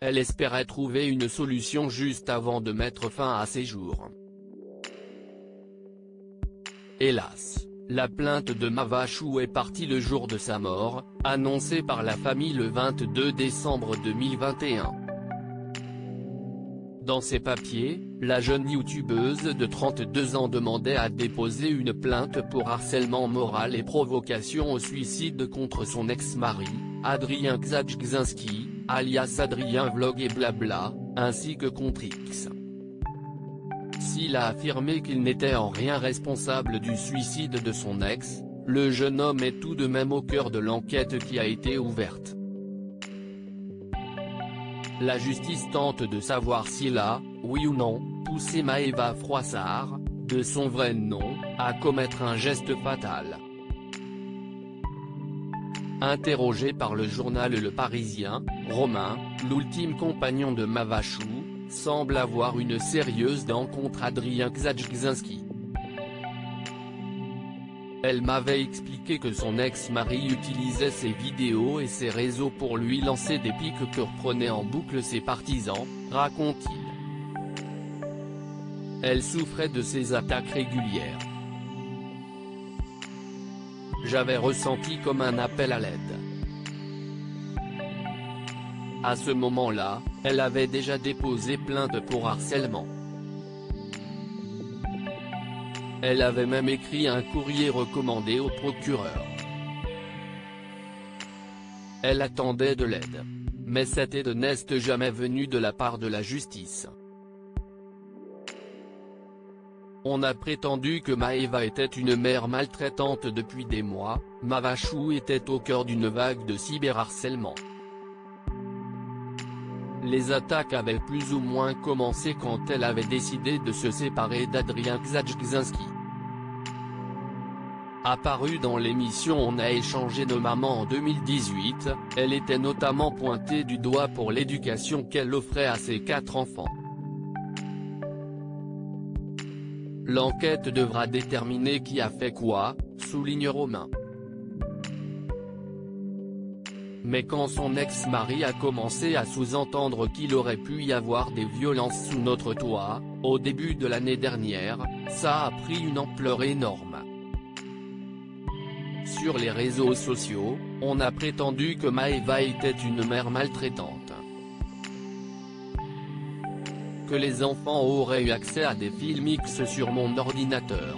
Elle espérait trouver une solution juste avant de mettre fin à ses jours. Hélas, la plainte de Mavachou est partie le jour de sa mort, annoncée par la famille le 22 décembre 2021. Dans ses papiers, la jeune youtubeuse de 32 ans demandait à déposer une plainte pour harcèlement moral et provocation au suicide contre son ex-mari, Adrien Gzadjkzinski, alias Adrien Vlog et Blabla, ainsi que contre X. S'il a affirmé qu'il n'était en rien responsable du suicide de son ex, le jeune homme est tout de même au cœur de l'enquête qui a été ouverte. La justice tente de savoir s'il a, oui ou non, poussé Maëva Froissart, de son vrai nom, à commettre un geste fatal. Interrogé par le journal Le Parisien, Romain, l'ultime compagnon de Mavachou, semble avoir une sérieuse dent contre Adrien Gzadjkzinski. Elle m'avait expliqué que son ex-mari utilisait ses vidéos et ses réseaux pour lui lancer des piques que reprenaient en boucle ses partisans, raconte-t-il. Elle souffrait de ces attaques régulières. J'avais ressenti comme un appel à l'aide. À ce moment-là, elle avait déjà déposé plainte pour harcèlement. Elle avait même écrit un courrier recommandé au procureur. Elle attendait de l'aide. Mais cette aide n'est jamais venue de la part de la justice. On a prétendu que Maëva était une mère maltraitante depuis des mois, Mavachou était au cœur d'une vague de cyberharcèlement. Les attaques avaient plus ou moins commencé quand elle avait décidé de se séparer d'Adrien Gzadjkzinski. Apparue dans l'émission On a échangé nos mamans en 2018, elle était notamment pointée du doigt pour l'éducation qu'elle offrait à ses 4 enfants. L'enquête devra déterminer qui a fait quoi, souligne Romain. Mais quand son ex-mari a commencé à sous-entendre qu'il aurait pu y avoir des violences sous notre toit, au début de l'année dernière, ça a pris une ampleur énorme. Sur les réseaux sociaux, on a prétendu que Maëva était une mère maltraitante. Que les enfants auraient eu accès à des films X sur mon ordinateur.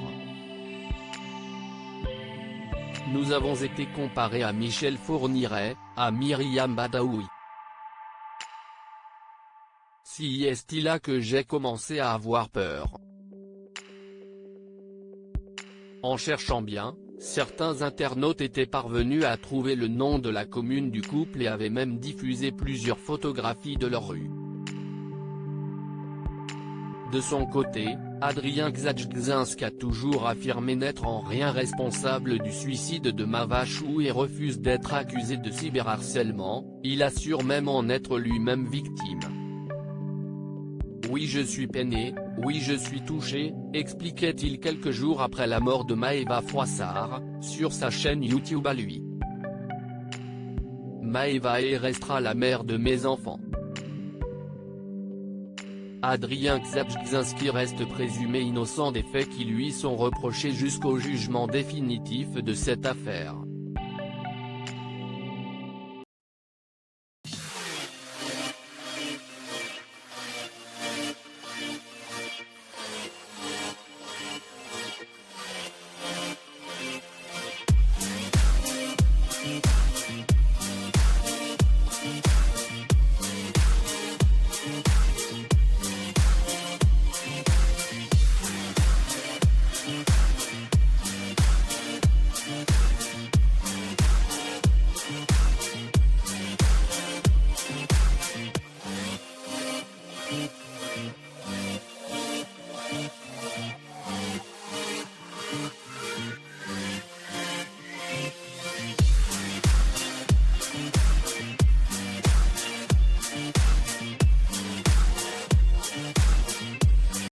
Nous avons été comparés à Michel Fourniret, à Myriam Badaoui. Si est-il là que j'ai commencé à avoir peur. En cherchant bien, certains internautes étaient parvenus à trouver le nom de la commune du couple et avaient même diffusé plusieurs photographies de leur rue. De son côté, Adrien Gzadjkzinski a toujours affirmé n'être en rien responsable du suicide de Mavachou et refuse d'être accusé de cyberharcèlement, il assure même en être lui-même victime. Oui, je suis peiné, oui, je suis touché, expliquait-il quelques jours après la mort de Maëva Froissart, sur sa chaîne YouTube à lui. Maëva est et restera la mère de mes enfants. Adrien Gzadjkzinski reste présumé innocent des faits qui lui sont reprochés jusqu'au jugement définitif de cette affaire.